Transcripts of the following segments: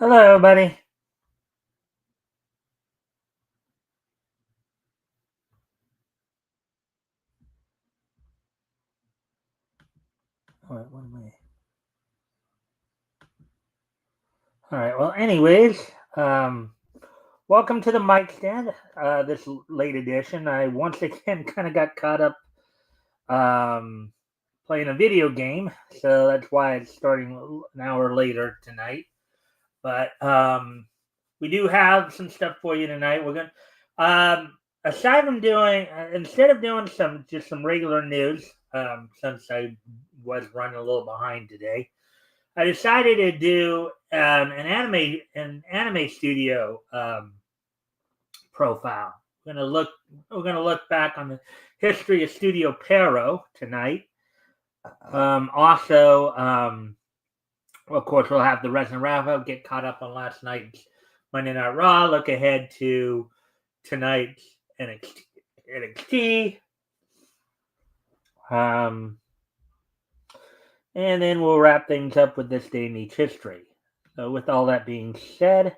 Hello, everybody. What am I? All right. Well, anyways, welcome to the Mikestand. This late edition. I once again kind of got caught up um, playing a video game, so that's why it's starting an hour later tonight. But we do have some stuff for you tonight. We're gonna, aside from doing, instead of doing some regular news, since I was running a little behind today. I decided to do an anime studio profile. We're gonna look back on the history of Studio Pero tonight. Also, of course, we'll have the Resident wrap up, get caught up on last night's Monday Night Raw, look ahead to tonight's NXT. Um, and then we'll wrap things up with this day in each history. So, with all that being said,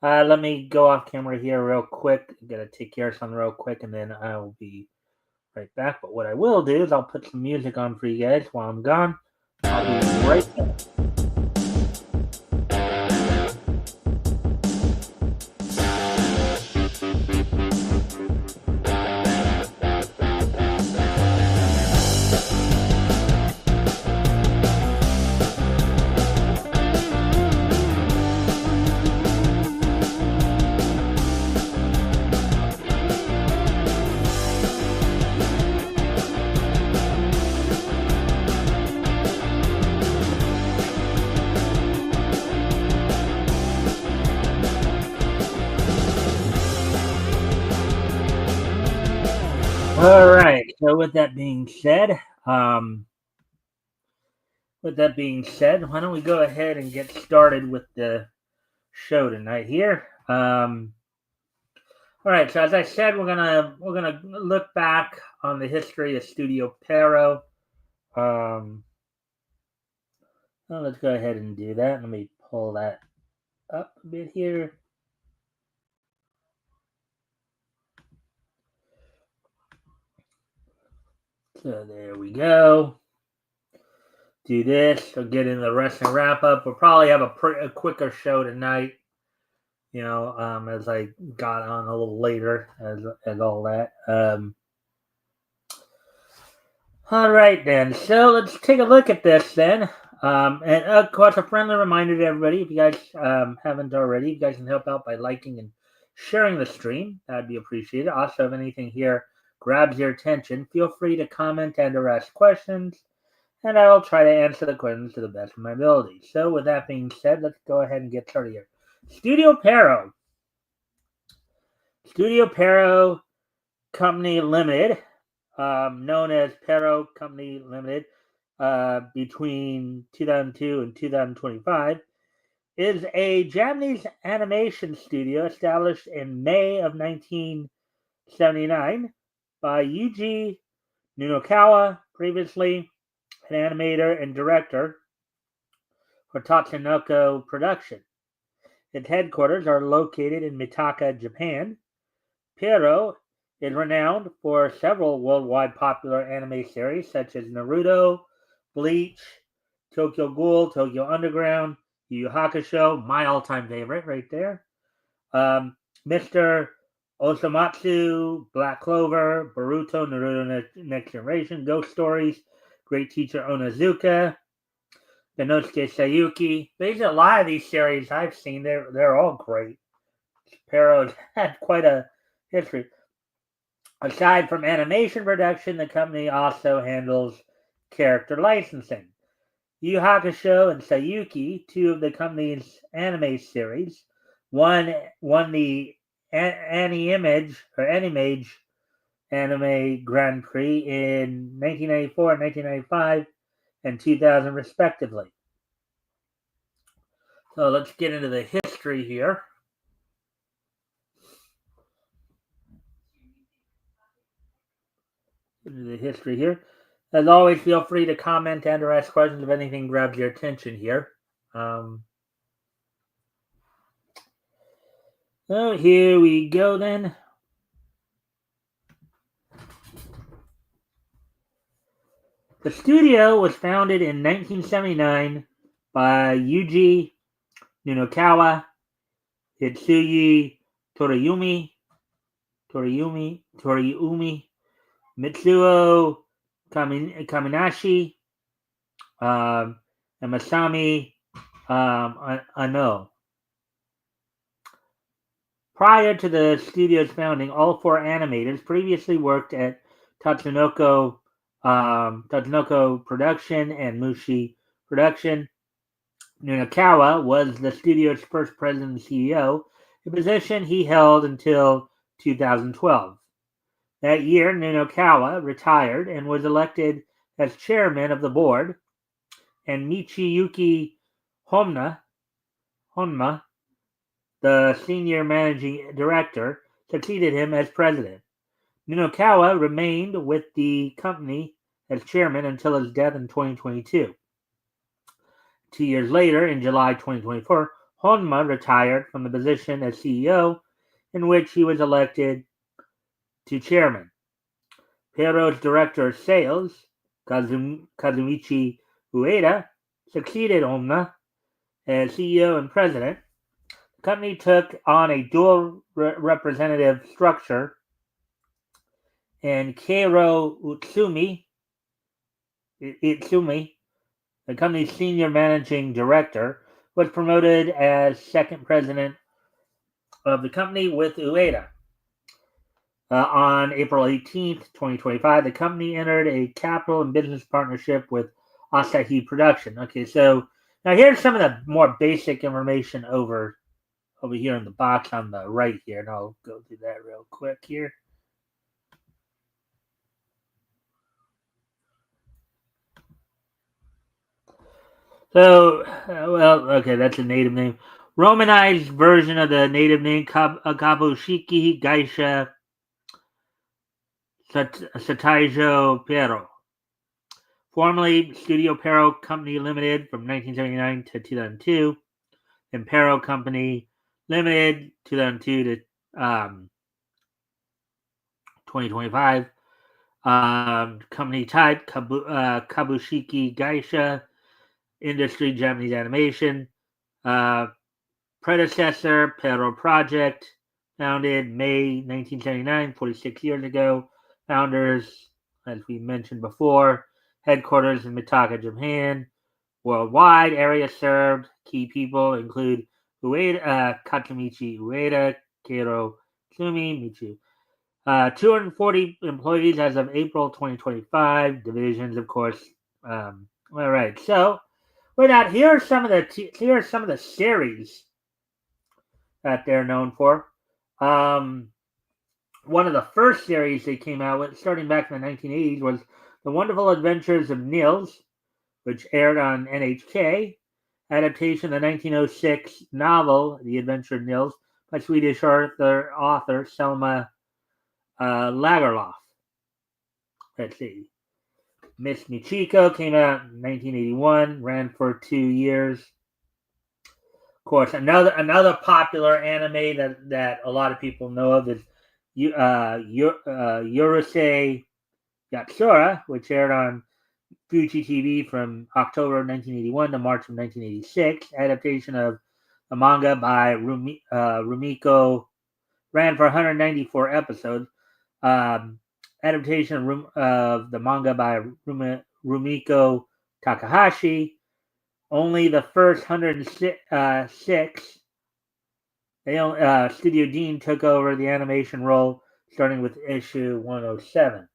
let me go off camera here real quick. I'm gonna take care of something real quick, and then I will be right back. But what I will do is I'll put some music on for you guys while I'm gone. I'll be right back. All right. So um, with that being said, why don't we go ahead and get started with the show tonight here? All right. So as I said, we're gonna look back on the history of Studio Pero. Um, well, let's go ahead and do that. Let me pull that up a bit here. So there we go. Do this. We'll get in the wrestling wrap up. We'll probably have a quicker show tonight. As I got on a little later, as all that. All right then. So let's take a look at this then. And of course, a friendly reminder to everybody: if you guys haven't already, you guys can help out by liking and sharing the stream. That'd be appreciated. Also, if anything here grabs your attention, feel free to comment and or ask questions, and I will try to answer the questions to the best of my ability. So, with that being said, let's go ahead and get started here. Studio Pero. Studio Pero Company Limited, known as Pero Company Limited, between 2002 and 2025, is a Japanese animation studio established in May of 1979 by Yuji Nunokawa, previously an animator and director for Tatsunoko Production. Its headquarters are located in Mitaka, Japan. Pero is renowned for several worldwide popular anime series such as Naruto, Bleach, Tokyo Ghoul, Tokyo Underground, Yu Yu Hakusho, my all-time favorite right there, Mr. Osamatsu, Black Clover, Boruto, Naruto Next Generation, Ghost Stories, Great Teacher Onizuka, Inosuke Sayuki. There's a lot of these series I've seen. They're all great. Pero had quite a history. Aside from animation production, the company also handles character licensing. Yu Hakusho and Sayuki, two of the company's anime series, won the Animage Anime Grand Prix in 1994, 1995, and 2000 respectively. So let's get into the history here. As always, feel free to comment and or ask questions if anything grabs your attention here. So here we go then. The studio was founded in 1979 by Yuji Nunokawa, Hitsuyi Toriumi, Mitsuo Kaminashi, and Masami Ano. Prior to the studio's founding, all four animators previously worked at Tatsunoko Production and Mushi Production. Nunokawa was the studio's first president and CEO, a position he held until 2012. That year, Nunokawa retired and was elected as chairman of the board, and Michiyuki Honma, the senior managing director, succeeded him as president. Nunokawa remained with the company as chairman until his death in 2022. 2 years later, in July 2024, Honma retired from the position as CEO, in which he was elected to chairman. Pierrot's director of sales, Kazumichi Ueda, succeeded Honma as CEO and president. The company took on a dual representative structure, and Keiro Utsumi, the company's senior managing director, was promoted as second president of the company with Ueda. On April 18th, 2025, the company entered a capital and business partnership with Asahi Production. Okay, so now here's some of the more basic information over here in the box on the right here, and I'll go through that real quick here. So, okay, that's a native name. Romanized version of the native name Kabushiki Gaisha Sataijo Pero. Formerly Studio Pero Company Limited from 1979 to 2002, and Pero Company Limited 2002 to 2025. Company type Kabushiki Gaisha Industry Japanese Animation. Predecessor Pero Project, founded May 1979, 46 years ago. Founders, as we mentioned before, headquarters in Mitaka, Japan. Worldwide area served. Key people include Katsumichi Ueda, Keiro Tsumi, Michu. 240 employees as of April 2025. Divisions, of course. All right, so here are some of the series that they're known for. One of the first series they came out with, starting back in the 1980s, was The Wonderful Adventures of Nils, which aired on NHK. Adaptation of the 1906 novel, The Adventure of Nils, by Swedish author Selma Lagerlöf. Let's see. Miss Michiko came out in 1981, ran for 2 years. Of course, another popular anime that a lot of people know of is Urusei Yatsura, which aired on Fuji TV from October 1981 to March of 1986. Adaptation of the manga by Rumiko ran for 194 episodes. Adaptation of the manga by Rumiko Takahashi. Only the first 106. Studio Dean took over the animation role, starting with issue 107.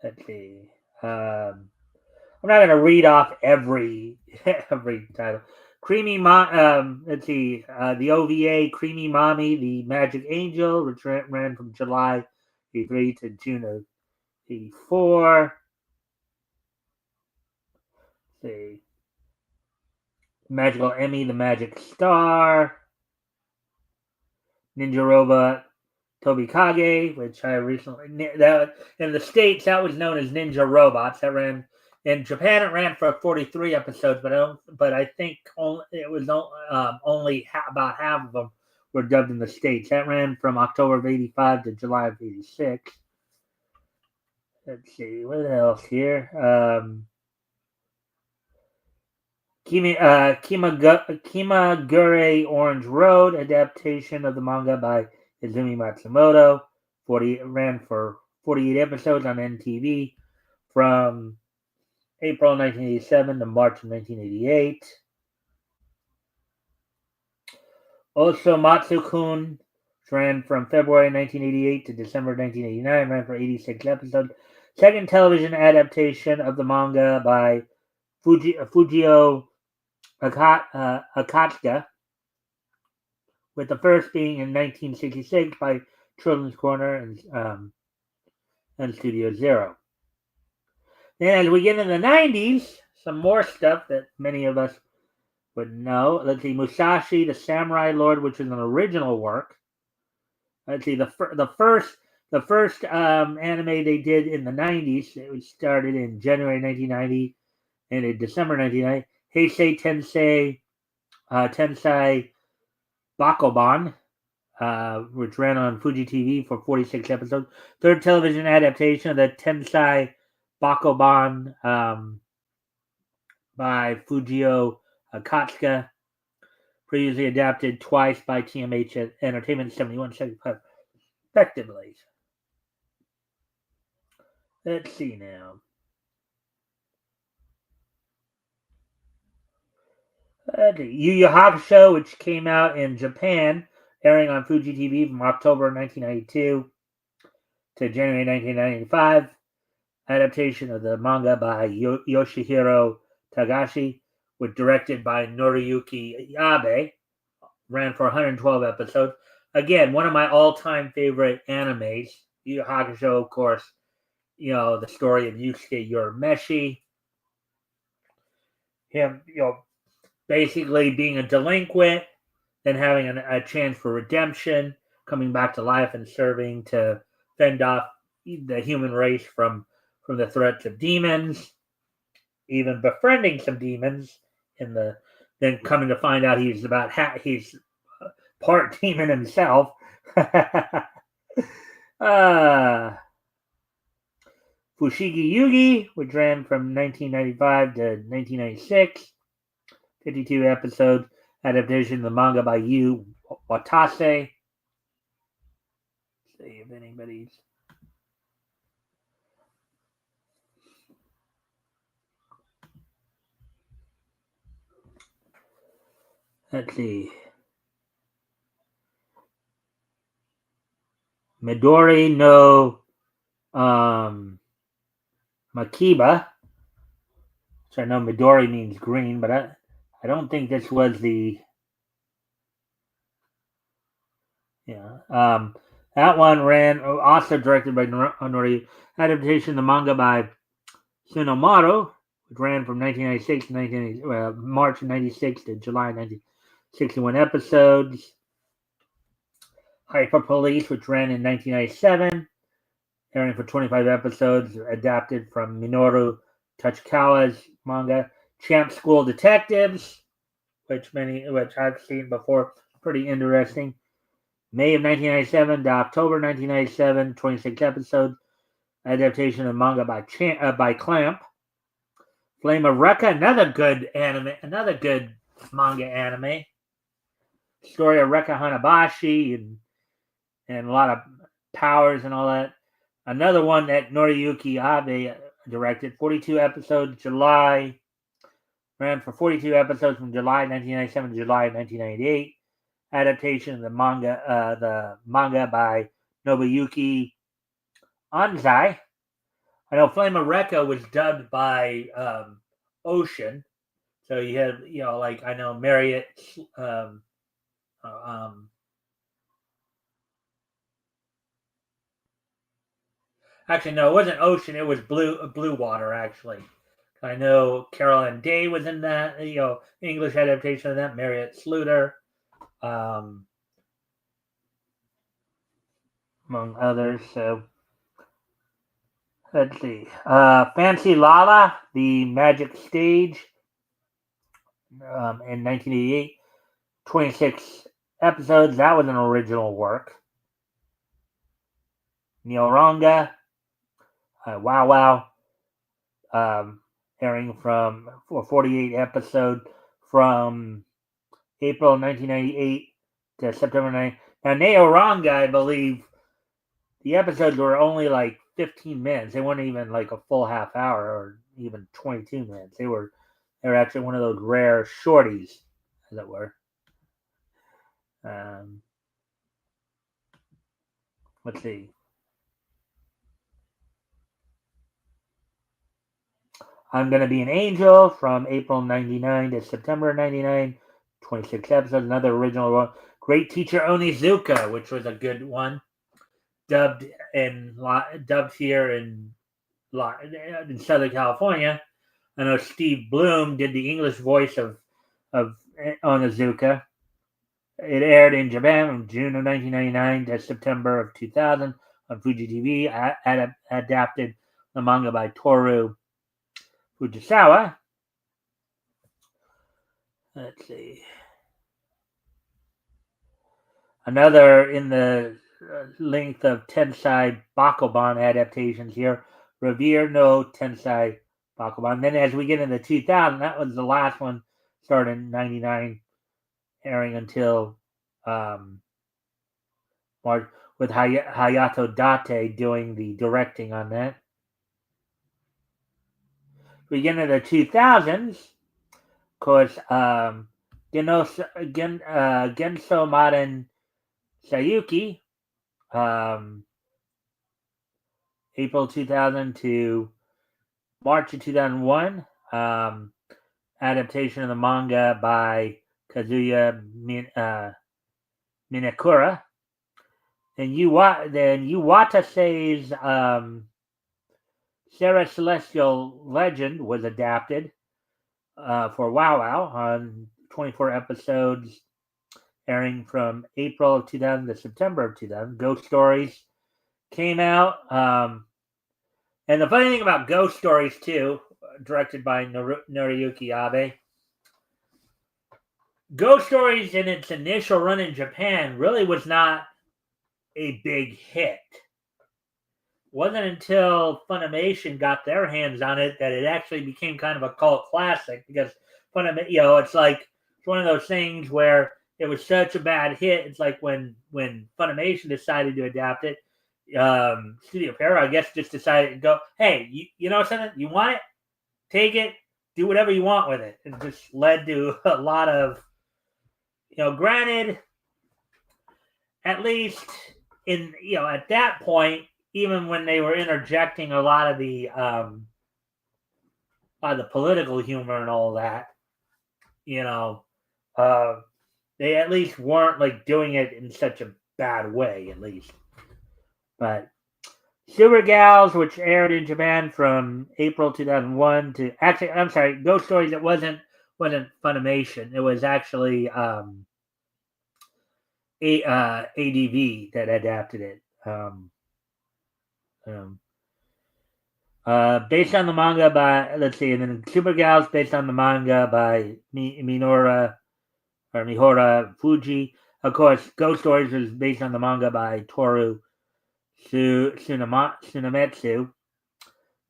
Let's see. I'm not going to read off every title. Let's see. The OVA, Creamy Mommy, The Magic Angel, which ran from July 83 to June of 84. Let's see. Magical Emmy, The Magic Star. Ninja Robot Tobikage, which I recently, that in the States that was known as Ninja Robots. That ran In Japan, it ran for 43 episodes, but I think it was only about half of them were dubbed in the States. That ran from October of 85 to July of 86. Let's see, what else here? Kimagure Orange Road, adaptation of the manga by Izumi Matsumoto. Ran for 48 episodes on NTV from April 1987 to March 1988. Also, Matsukun ran from February 1988 to December 1989, ran for 86 episodes. Second television adaptation of the manga by Fujio Akatsuka, with the first being in 1966 by Children's Corner and Studio Zero. Then as we get into the 90s, some more stuff that many of us would know. Let's see, Musashi, the Samurai Lord, which is an original work. Let's see, the first anime they did in the 90s, it started in January 1990 and in December 1990. Heisei Tensei Bakuban, which ran on Fuji TV for 46 episodes. Third television adaptation of the Tensei Bakuban by Fujio Akatsuka, previously adapted twice by TMH Entertainment 71, 75, respectively. Let's see now. Yu Yu Hakusho, which came out in Japan, airing on Fuji TV from October 1992 to January 1995. Adaptation of the manga by Yoshihiro Tagashi, was directed by Noriyuki Abe. Ran for 112 episodes. Again, one of my all-time favorite animes. Yu Yu Hakusho, of course, the story of Yusuke Urameshi. Him, basically being a delinquent, then having a chance for redemption, coming back to life and serving to fend off the human race from the threats of demons, even befriending some demons then coming to find out he's part demon himself. Fushigi Yugi, which ran from 1995 to 1996, 52 episodes, adaptation of the manga by Yu Watase. See if anybody's. Let's see. Midori no Makiba. So I know Midori means green, but I don't think this was the. Yeah. That one ran, also directed by Nori. Adaptation of the manga by Tsunomaru, which ran from 1996 to March 96 to July 1961 episodes. Hyper Police, which ran in 1997, airing for 25 episodes, adapted from Minoru Tachikawa's manga. Champ School Detectives, which I've seen before, pretty interesting. May of 1997 to October 1997, 26 episodes, adaptation of manga by Clamp. Flame of Rekka, another good manga anime. Story of Rekka Hanabashi and a lot of powers and all that. Another one that Noriyuki Abe directed, 42 episodes, ran for 42 episodes from July 1997 to July 1998. Adaptation of the manga by Nobuyuki Anzai. I know Flame of Rekka was dubbed by Ocean. So you had, I know Marriott. Actually, no, it wasn't Ocean. It was Blue Water. Actually, I know Caroline Day was in that. English adaptation of that. Marriott Sluter, among others. So Let's see. Fancy Lala, the Magic Stage, in 1988. 26 episodes. That was an original work. Nyoranga, Wow Wow, airing from for 48 episodes from April 1998 to September 9. Now, Nyoranga, I believe, the episodes were only like 15 minutes. They weren't even like a full half hour or even 22 minutes. They were actually one of those rare shorties, as it were. Um, let's see. I'm Gonna Be an Angel from April 99 to September 99. 26 episodes. Another original one. Great Teacher Onizuka, which was a good one. Dubbed here in Southern California. I know Steve Bloom did the English voice of Onizuka. It aired in Japan from June of 1999 to September of 2000 on Fuji TV. Adapted the manga by Toru Fujisawa. Let's see. Another in the length of Tensai Bakuban adaptations here. Revere no Tensai Bakuban. Then as we get into 2000, that was the last one, started in 99, airing until March, with Hayato Date doing the directing on that. We get into the 2000s, of course, Genso Maden Sayuki, April 2000 to March of 2001, adaptation of the manga by Kazuya Minakura. Then Yuwata says Sarah Celestial Legend was adapted for Wow Wow on 24 episodes, airing from April of 2000 to September of 2000. Ghost Stories came out. And the funny thing about Ghost Stories, too, directed by Noriyuki Abe, Ghost Stories in its initial run in Japan really was not a big hit. It wasn't until Funimation got their hands on it that it actually became kind of a cult classic, because Funimation, it's one of those things where it was such a bad hit. It's like when Funimation decided to adapt it, Studio Para, I guess, just decided to go, hey, you know something? You want it? Take it. Do whatever you want with it. It just led to a lot of, granted, at least at that point, even when they were interjecting a lot of the political humor and all that, they at least weren't like doing it in such a bad way, at least. But Super Gals, which aired in Japan from April 2001 to I'm sorry, Ghost Stories. It wasn't Funimation. It was actually ADV that adapted it. Based on the manga by, let's see, and then Super Gals based on the manga by Mihora Fuji. Of course, Ghost Stories was based on the manga by Toru Tsunemetsu.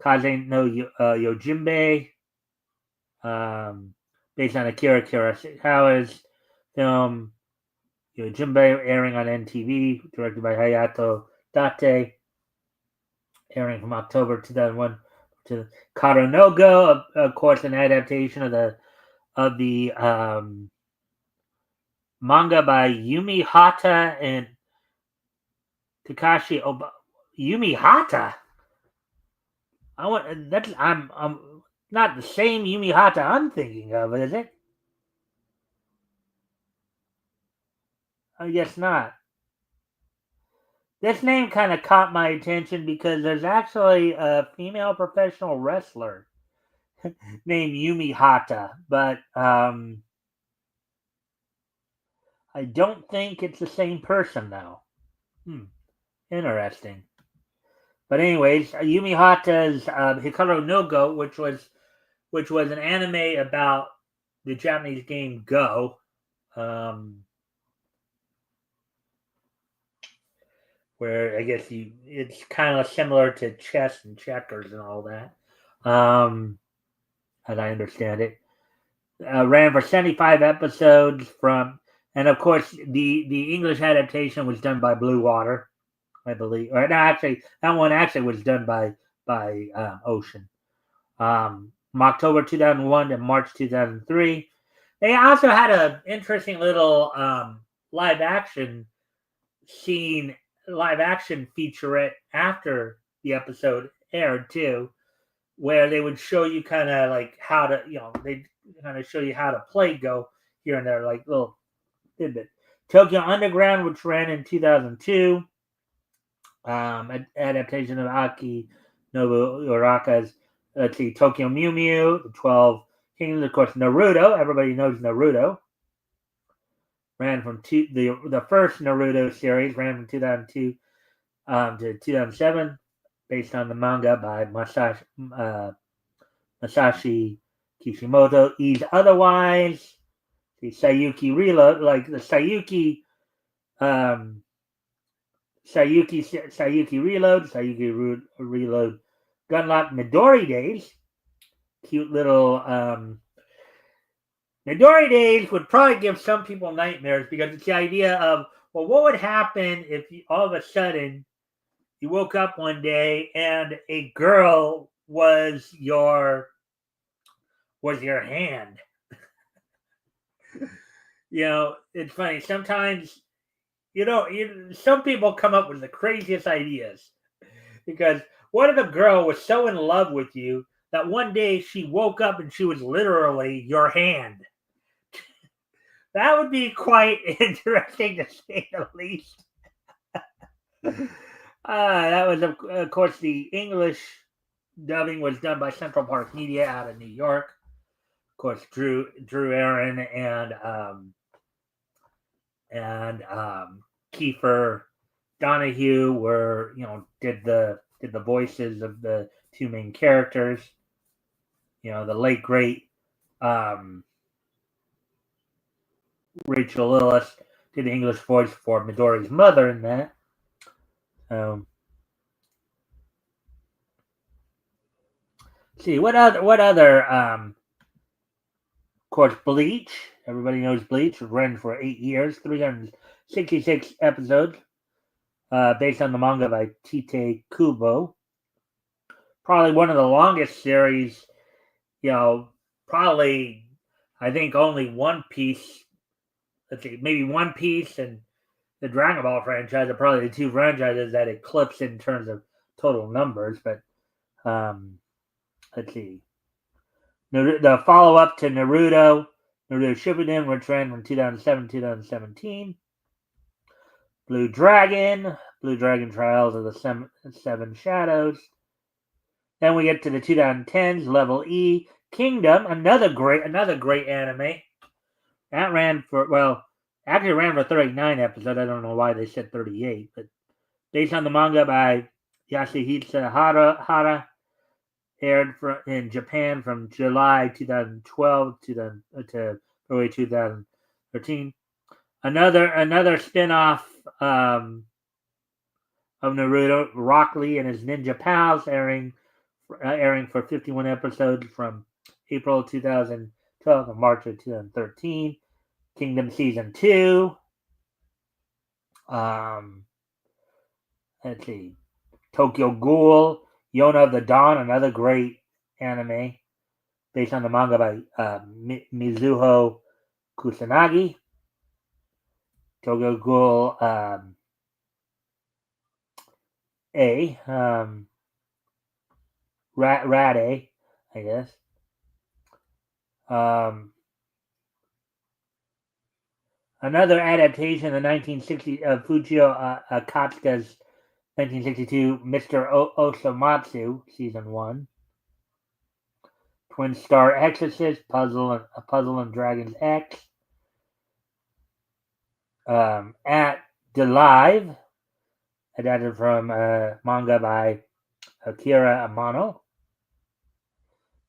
Kaze no Yojimbe, based on Akira Kurosawa's film Yojimbe, airing on NTV, directed by Hayato Date, airing from October 2001 to Karonogo, of course, an adaptation of the manga by Yumi Hata and Takashi Oba. Yumi Hata. I'm not the same Yumi Hata I'm thinking of, is it? I guess not. This name kind of caught my attention because there's actually a female professional wrestler named Yumi Hata, but I don't think it's the same person, though. Interesting. But anyways, Yumi Hata's Hikaru no Go, which was an anime about the Japanese game Go. Where I guess it's kind of similar to chess and checkers and all that, as I understand it. Ran for 75 episodes and of course the English adaptation was done by Blue Water, I believe. Or no, actually, that one actually was done by Ocean. From October 2001 to March 2003. They also had an interesting little live action scene, live action featurette after the episode aired too, where they would show you kind of like how to, they kind of show you how to play Go here and there, like little tidbit. Tokyo Underground, which ran in 2002, adaptation of Aki Nobu Uraka's, let's see, Tokyo Mew Mew, the 12 Kingdoms, of course, Naruto. Everybody knows Naruto. Ran from the first Naruto series ran from 2002 to 2007, based on the manga by Masashi Kishimoto. Ease Otherwise, the Sayuki Reload, like the Sayuki Reload, Gunlock Midori Days. Cute little Midori Days would probably give some people nightmares because it's the idea of, well, what would happen if all of a sudden you woke up one day and a girl was your hand. It's funny. Sometimes some people come up with the craziest ideas, because what if a girl was so in love with you that one day she woke up and she was literally your hand? That would be quite interesting, to say the least. That was, of course, the English dubbing was done by Central Park Media out of New York. Of course, Drew Aaron and Kiefer Donahue were, did the voices of the two main characters. The late great Rachel Lillis did the English voice for Midori's mother in that. See what other of course, Bleach. Everybody knows Bleach. Ran for 8 years, 366 episodes, based on the manga by Tite Kubo. Probably one of the longest series. Probably, I think only One Piece. Let's see, maybe One Piece and the Dragon Ball franchise are probably the two franchises that eclipse in terms of total numbers. But let's see. The follow-up to Naruto Shippuden, which ran from 2007 to 2017. Blue Dragon Trials of the Seven Shadows. Then we get to the 2010s, Level E, Kingdom, another great anime. That ran for 39 episodes. I don't know why they said 38, but based on the manga by Yasuhisa Hara, aired in Japan from July 2012 to early 2013. Another spin-off of Naruto, Rock Lee and his Ninja Pals, airing for 51 episodes from April 2012 to March of 2013. Kingdom Season 2. Let's see. Tokyo Ghoul, Yona of the Dawn, another great anime based on the manga by Mizuho Kusanagi. Tokyo Ghoul Rade, I guess. Another adaptation of the 1960 of Fujio Akatsuka's 1962 Mr. Osamatsu, Season 1. Twin Star Exorcist, Puzzle and Dragons X. At the Live, adapted from manga by Akira Amano.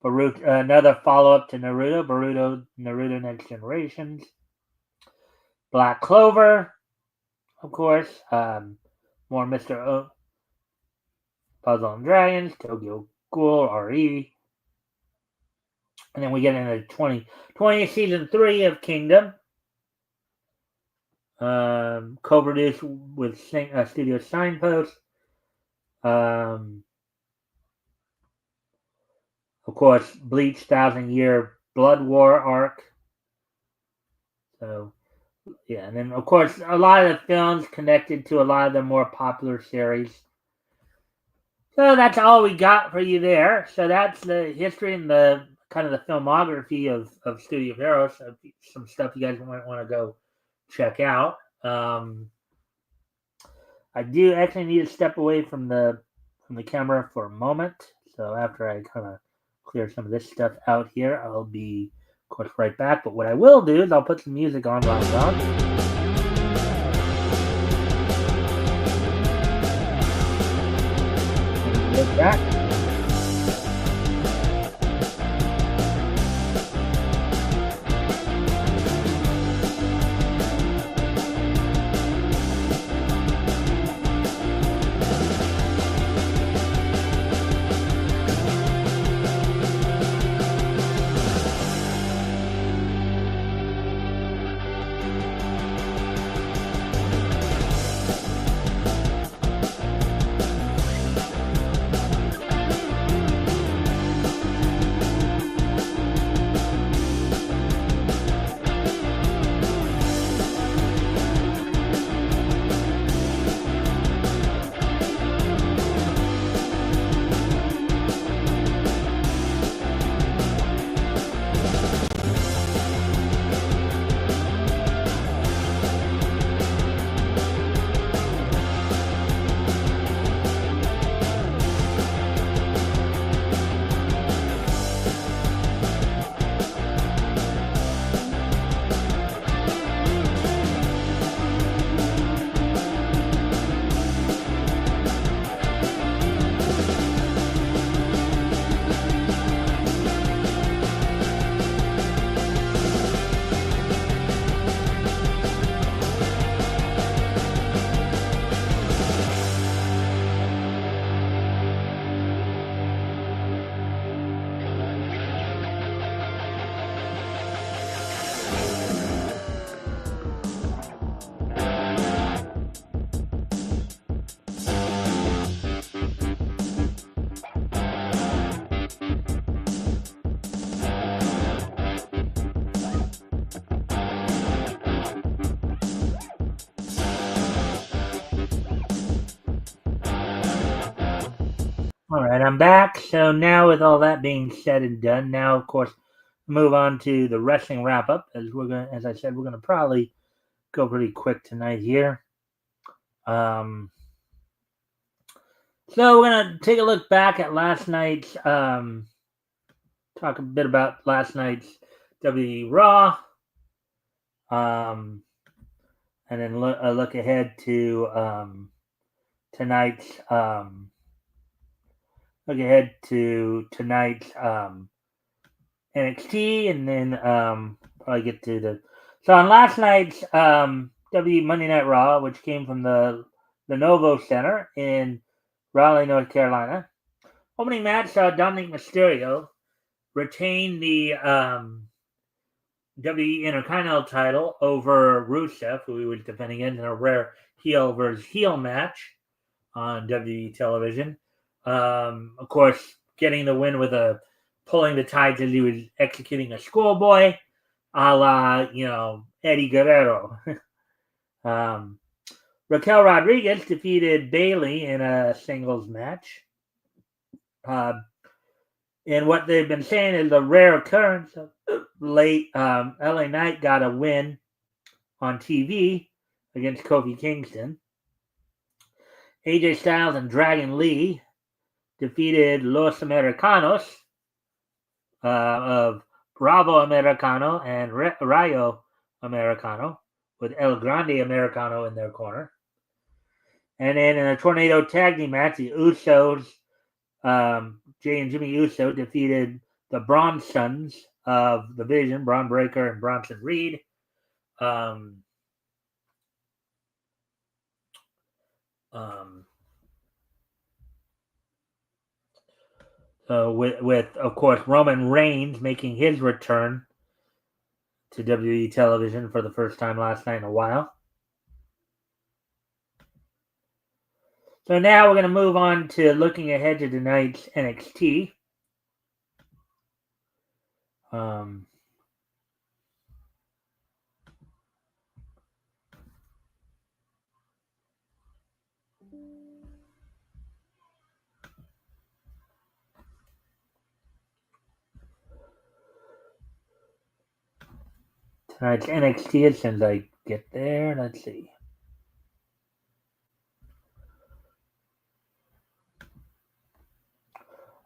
Boruto, another follow-up to Naruto Next Generations. Black Clover, of course. More Mr. Puzzle and Dragons, Tokyo Ghoul, RE. And then we get into 2020 Season 3 of Kingdom. Co-produced with Studio Signpost. Of course, Bleach 1,000-Year Blood War arc. So, yeah. And then, of course, a lot of the films connected to a lot of the more popular series. So that's all we got for you there. So that's the history and the kind of the filmography of Studio Heroes. Some stuff you guys might want to go check out. I do actually need to step away from the camera for a moment. So after I kind of clear some of this stuff out here, I'll be, of course, right back. But what I will do is I'll put some music on while I'm gone. Look back. All right, I'm back. So now, with all that being said and done, now of course, move on to the wrestling wrap up. As I said, we're gonna probably go pretty quick tonight here. So we're gonna take a look back at last night's. Talk a bit about last night's WWE Raw. And then look ahead to tonight's. Look ahead to tonight's NXT, and then probably get to the. So on last night's W Monday Night Raw, which came from the Lenovo Center in Raleigh, North Carolina, opening match saw Dominic Mysterio retain the WWE Intercontinental title over Rusev, who he was defending in a rare heel versus heel match on WWE television. Of course, getting the win with pulling the tides as he was executing a schoolboy, a la, Eddie Guerrero. Raquel Rodriguez defeated Bayley in a singles match. And what they've been saying is a rare occurrence of late LA Knight got a win on TV against Kofi Kingston. AJ Styles and Dragon Lee defeated Los Americanos of Bravo Americano and Rayo Americano, with El Grande Americano in their corner. And then in a tornado tag team match, the Usos Jay and Jimmy Uso defeated the Braun Sons of the Vision, Braun Breaker and Bronson Reed. So with of course Roman Reigns making his return to WWE television for the first time last night in a while. So now we're going to move on to looking ahead to tonight's NXT. Tonight's NXT, as soon as I get there, let's see.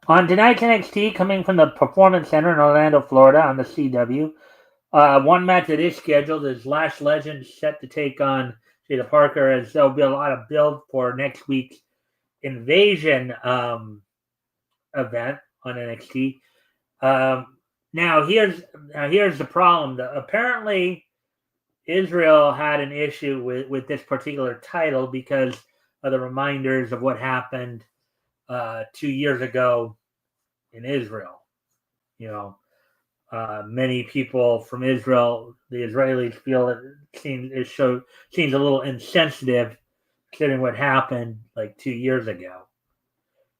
On tonight's NXT, coming from the Performance Center in Orlando, Florida, on the CW, one match that is scheduled is Lash Legend set to take on Jada Parker, as there'll be a lot of build for next week's Invasion event on NXT. Now here's the problem. Apparently, Israel had an issue with this particular title because of the reminders of what happened 2 years ago in Israel. Many people from Israel, the Israelis, feel it seems a little insensitive considering what happened like 2 years ago.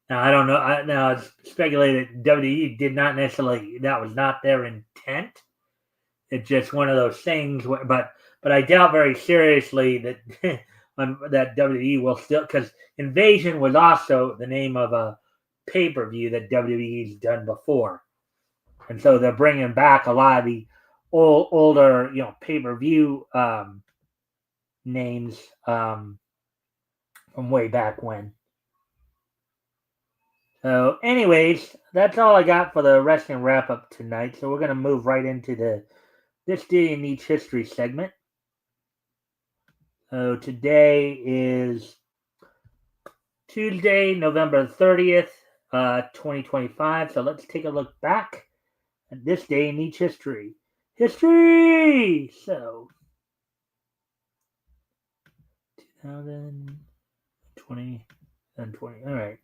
Now I don't know. Now it's speculated WWE did not necessarily, that was not their intent. It's just one of those things. But I doubt very seriously that that WWE will still, because Invasion was also the name of a pay-per-view that WWE's done before, and so they're bringing back a lot of the older pay-per-view names from way back when. So, anyways, that's all I got for the wrestling wrap-up tonight. So we're going to move right into This Day in Each History segment. So today is Tuesday, November 30th, 2025. So let's take a look back at this day in each history. History! So, 2020 and 20. All right.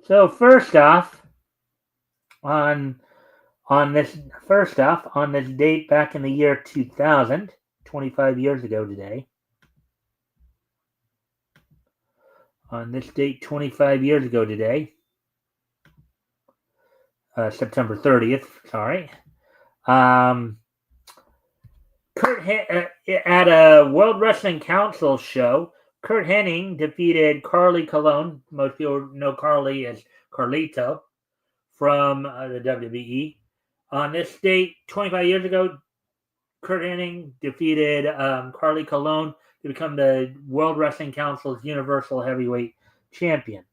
So first off, on this date back in the year 2000, 25 years ago today. On this date, 25 years ago today, September 30th, sorry. At a World Wrestling Council show, Kurt Hennig defeated Carly Colon. Most people know Carly as Carlito from the WWE. On this date, 25 years ago, Kurt Hennig defeated Carly Colon to become the World Wrestling Council's Universal Heavyweight Champion.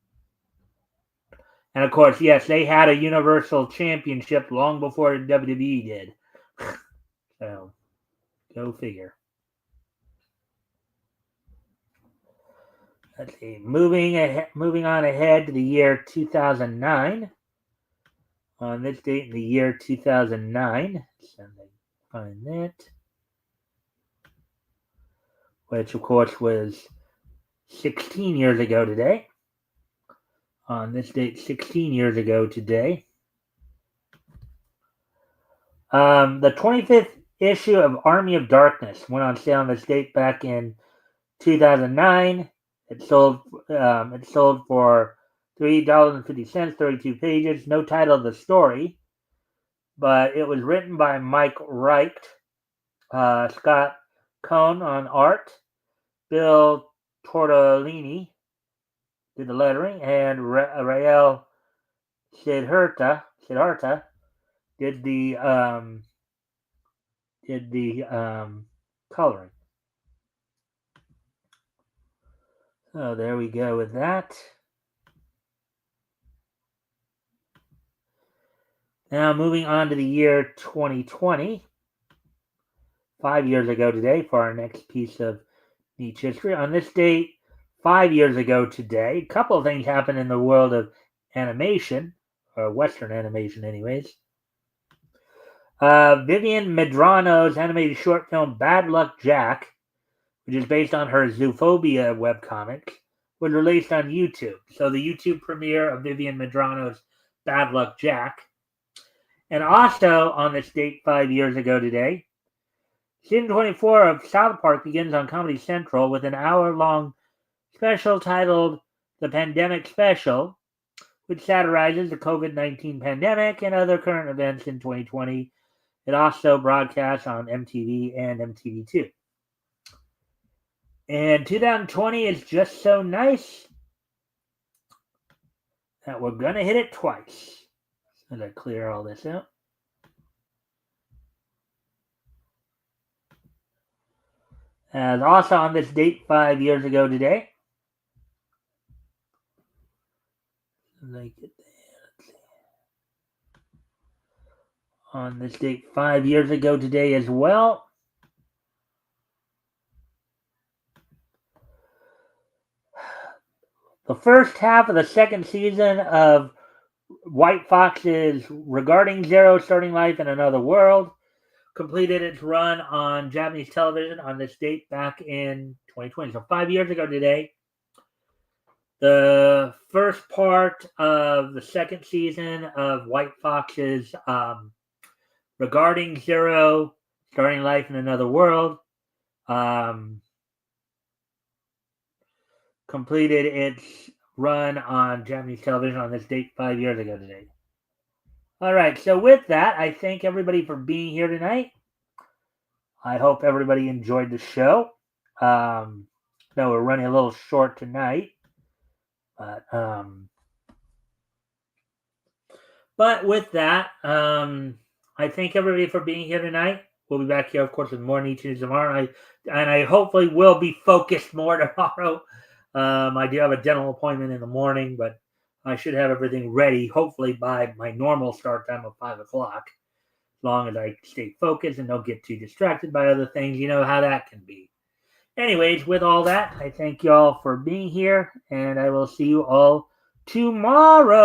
And of course, yes, they had a Universal Championship long before the WWE did. So, go figure. Let's see. Moving on ahead to the year 2009. On this date in the year 2009, so find that, which of course was 16 years ago today. On this date, 16 years ago today, the 25th issue of Army of Darkness went on sale on this date back in 2009. It sold for $3.50, 32 pages. No title of the story, but it was written by Mike Reicht, Scott Cohn on art, Bill Tortellini did the lettering, and Rael Siddhartha did the coloring. So there we go with that. Now moving on to the year 2020, 5 years ago today, for our next piece of niche history. On this date, 5 years ago today, a couple of things happened in the world of animation, or Western animation anyways. Vivian Medrano's animated short film Bad Luck Jack, which is based on her Zootopia webcomics, was released on YouTube. So the YouTube premiere of Vivian Medrano's Bad Luck Jack. And also on this date 5 years ago today, season 24 of South Park begins on Comedy Central with an hour-long special titled The Pandemic Special, which satirizes the COVID-19 pandemic and other current events in 2020. It also broadcasts on MTV and MTV2. And 2020 is just so nice that we're going to hit it twice. As I clear all this out. And also on this date 5 years ago today, on this date 5 years ago today as well, the first half of the second season of White Fox's Regarding Zero, Starting Life in Another World completed its run on Japanese television on this date back in 2020. So 5 years ago today, the first part of the second season of White Fox's Regarding Zero, Starting Life in Another World completed its run on Japanese television on this date 5 years ago today. All right, so with that, I thank everybody for being here tonight. I hope everybody enjoyed the show. No, we're running a little short tonight. But with that, I thank everybody for being here tonight. We'll be back here, of course, with more Niche tomorrow. I hopefully will be focused more tomorrow. I do have a dental appointment in the morning, but I should have everything ready, hopefully by my normal start time of 5 o'clock, as long as I stay focused and don't get too distracted by other things. You know how that can be. Anyways, with all that, I thank you all for being here, and I will see you all tomorrow.